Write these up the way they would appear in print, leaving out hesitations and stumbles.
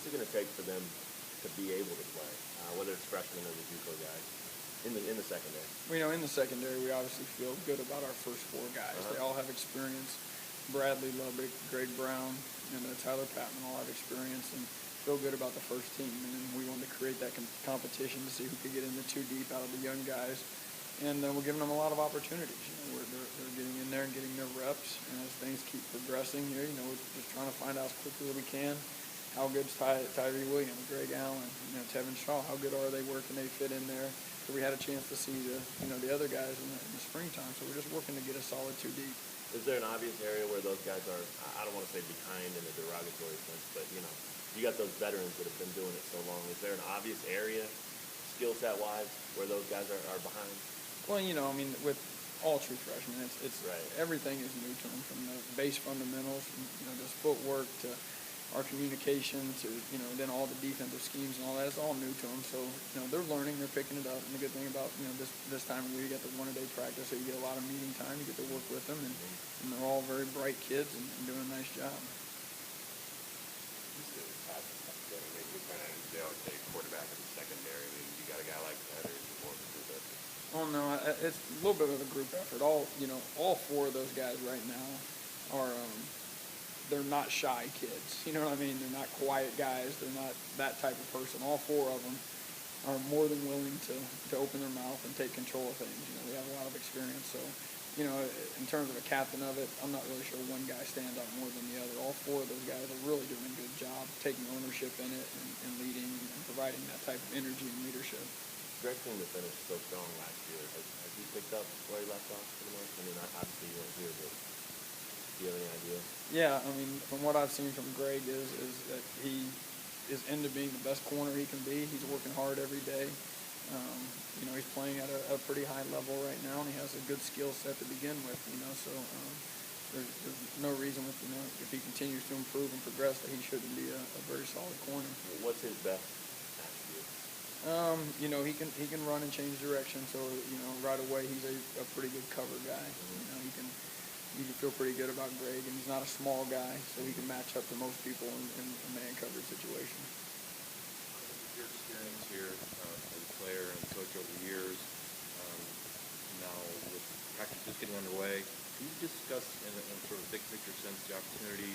what's it going to take for them to be able to play, whether it's freshmen or the JUCO guys, in the secondary? Well, in the secondary, we obviously feel good about our first four guys. They all have experience. Bradley Lubbock, Greg Brown, and Tyler Patman all have experience, and feel good about the first team. And then we wanted to create that competition to see who could get in the two deep out of the young guys. And we're giving them a lot of opportunities. They're getting in there and getting their reps. And as things keep progressing here, we're just trying to find out as quickly as we can how good's Tyree Williams, Greg Allen, Tevin Shaw. How good are they? Where can they fit in there? So we had a chance to see the other guys in the springtime. So we're just working to get a solid two deep. Is there an obvious area where those guys are, I don't want to say behind in a derogatory sense, but, you got those veterans that have been doing it so long. Is there an obvious area, skill set-wise, where those guys are behind? Well, with all true freshmen, it's right. Everything is new to them, from the base fundamentals, just footwork to our communication to, then all the defensive schemes and all that. It's all new to them. So, they're learning, they're picking it up. And the good thing about, this time of year, you get the one-a-day practice, so you get a lot of meeting time. You get to work with them, and they're all very bright kids and doing a nice job. They always say quarterback in the secondary. I mean, you got a guy like that, or is it more of a group effort? Oh no, it's a little bit of a group effort. All four of those guys right now are they're not shy kids. You know what I mean? They're not quiet guys. They're not that type of person. All four of them are more than willing to open their mouth and take control of things. They have a lot of experience. So, in terms of a captain of it, I'm not really sure one guy stands out more than the other. All four of those guys are really doing a good job taking ownership in it and leading and providing that type of energy and leadership. Greg seemed to finish so strong last year. Has he picked up where he left off pretty much? I mean, obviously you weren't here, but do you have any idea? Yeah, from what I've seen from Greg is that he is into being the best corner he can be. He's working hard every day. He's playing at a pretty high level right now, and he has a good skill set to begin with. So there's no reason if he continues to improve and progress that he shouldn't be a very solid corner. What's his best attribute? He can run and change direction. So right away he's a pretty good cover guy. You can feel pretty good about Greg, and he's not a small guy, so he can match up to most people in a man coverage situation. Your experience here as a player and coach over the years, now with practice just getting underway, can you discuss in a sort of big picture sense the opportunity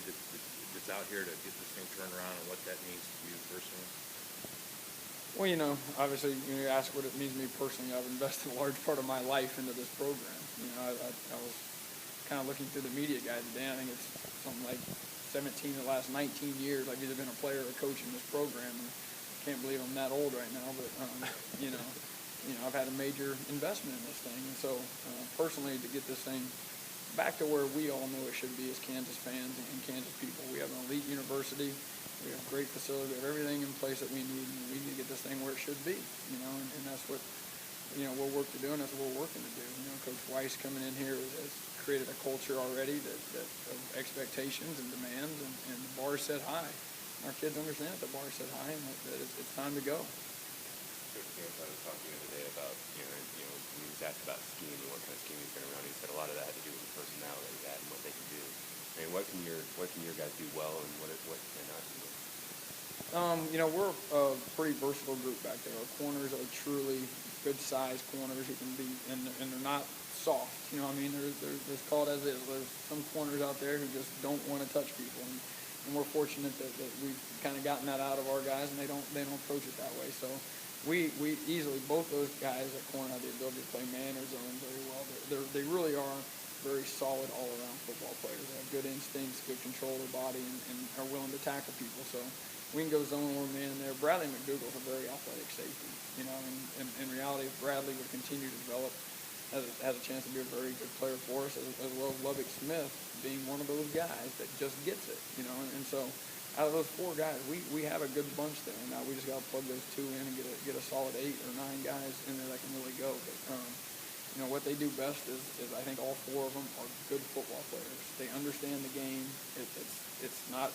that's out here to get this thing turned around and what that means to you personally? Well, obviously, you ask what it means to me personally. I've invested a large part of my life into this program. I was kind of looking through the media guide today. I think it's something like 17 of the last 19 years I've either been a player or a coach in this program. And I can't believe I'm that old right now, but I've had a major investment in this thing. And so personally, to get this thing back to where we all know it should be as Kansas fans and Kansas people, we have an elite university. We have great facility. We have everything in place that we need. And we need to get this thing where it should be. And that's what we'll work to do, and that's what we're working to do. Coach Weiss coming in here has created a culture already that of expectations and demands, and the bar is set high. Our kids understand that the bar is set high, and that it's time to go. Coach Camp, I was talking the other day about, when he was asked about scheme and what kind of scheme he's been around, he said a lot of that had to do with the personnel that he had and what they can do. I mean, what can your guys do well, and what can they not do? We're a pretty versatile group back there. Our corners are truly good-sized corners who can be, and they're not soft. There's called as is. There's some corners out there who just don't want to touch people, and we're fortunate that we've kind of gotten that out of our guys, and they don't approach it that way. So we easily, both those guys at corner have the ability to play man or zone very well. They really are very solid all-around football players. They have good instincts, good control of their body, and are willing to tackle people. So we can go zone or man there. Bradley McDougall's a very athletic safety. And in reality, if Bradley would continue to develop, has a chance to be a very good player for us, as well as Lubbock Smith being one of those guys that just gets it. And so out of those four guys, we have a good bunch there. Now we just got to plug those two in and get a solid 8 or 9 guys in there that can really go. But what they do best is I think all four of them are good football players. They understand the game. It's not,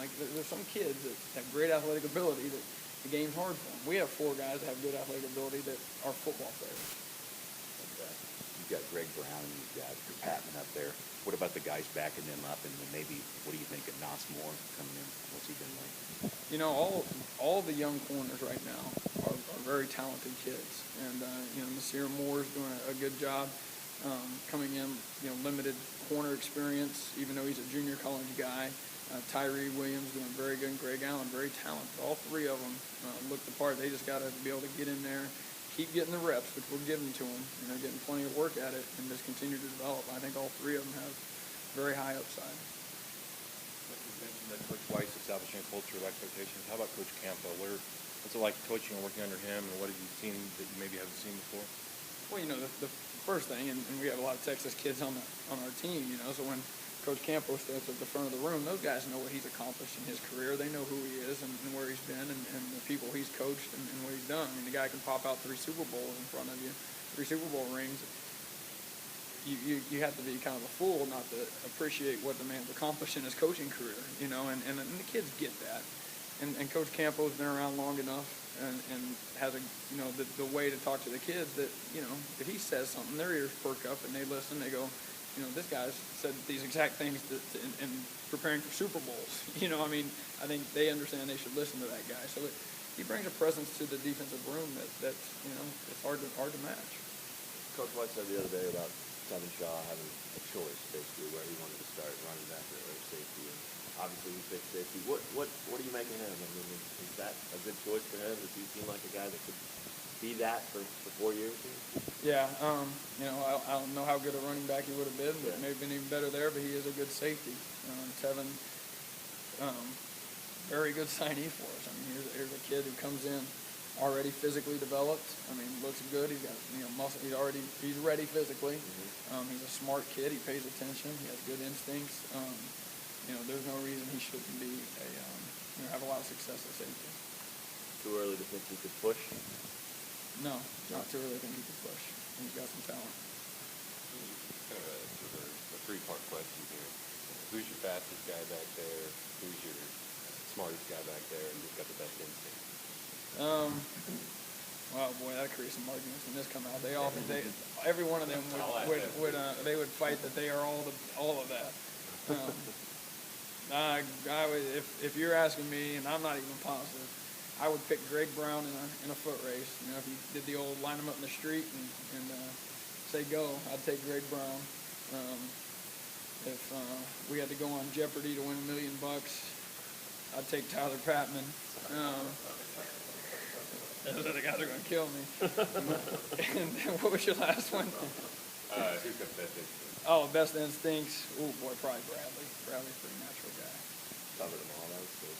like there's some kids that have great athletic ability that the game's hard for them. We have four guys that have good athletic ability that are football players. You've got Greg Brown and you've got Patman up there. What about the guys backing them up? And then maybe, what do you think of Moore coming in? What's he been like? You know, all the young corners right now are very talented kids, and you know, Nasir Moore's doing a good job coming in. You know, limited corner experience, even though he's a junior college guy. Tyree Williams doing very good, and Greg Allen very talented. All three of them look the part. They just got to be able to get in there, keep getting the reps, which we're giving to them. You know, getting plenty of work at it, and just continue to develop. I think all three of them have very high upside. You mentioned that Coach Weiss establishing a culture of expectations. How about Coach Campo? What's it like coaching and working under him, and what have you seen that you maybe haven't seen before? Well, you know, the first thing, and we have a lot of Texas kids on our team, you know, so when Coach Campo steps at the front of the room, those guys know what he's accomplished in his career. They know who he is and where he's been and the people he's coached and what he's done. I mean, the guy can pop out 3 Super Bowls in front of you, 3 Super Bowl rings. You have to be kind of a fool not to appreciate what the man's accomplished in his coaching career, you know, and the kids get that. And Coach Campo's been around long enough and has you know, the way to talk to the kids that, you know, if he says something, their ears perk up and they listen, they go, you know, this guy's said these exact things in preparing for Super Bowls. You know, I mean, I think they understand they should listen to that guy. So he brings a presence to the defensive room that's, you know, it's hard to match. Coach White said the other day about Tevin Shaw having a choice, basically, where he wanted to start running back or safety. And obviously, he picked safety. What do you make of him? I mean, is that a good choice for him? Does he seem like a guy that could be that for 4 years? Yeah, you know, I don't know how good a running back he would have been, but maybe been even better there. But he is a good safety. Tevin, very good signee for us. I mean, here's a kid who comes in already physically developed. I mean, looks good. He's got, you know, muscle. He's ready physically. He's a smart kid. He pays attention. He has good instincts. You know, there's no reason he shouldn't be you know, have a lot of success at safety. Too early to think he could push? No, not too early to think he could push. He's got some talent. Kind of a 3-part question here. Who's your fastest guy back there? Who's your smartest guy back there? And who's got the best instinct? Well, boy, that creates some arguments when this come out. Every one of them they would fight that they are all of that. If you're asking me, and I'm not even positive, I would pick Greg Brown in a foot race. You know, if you did the old line him up in the street and say go, I'd take Greg Brown. If we had to go on Jeopardy to win $1 million, I'd take Tyler Patman. Those are the guys that are going to kill me. And what was your last one? Who's got the best instinct? Oh, best instincts. Oh boy, probably Bradley. Bradley's a pretty natural guy. Covered them all. That was good.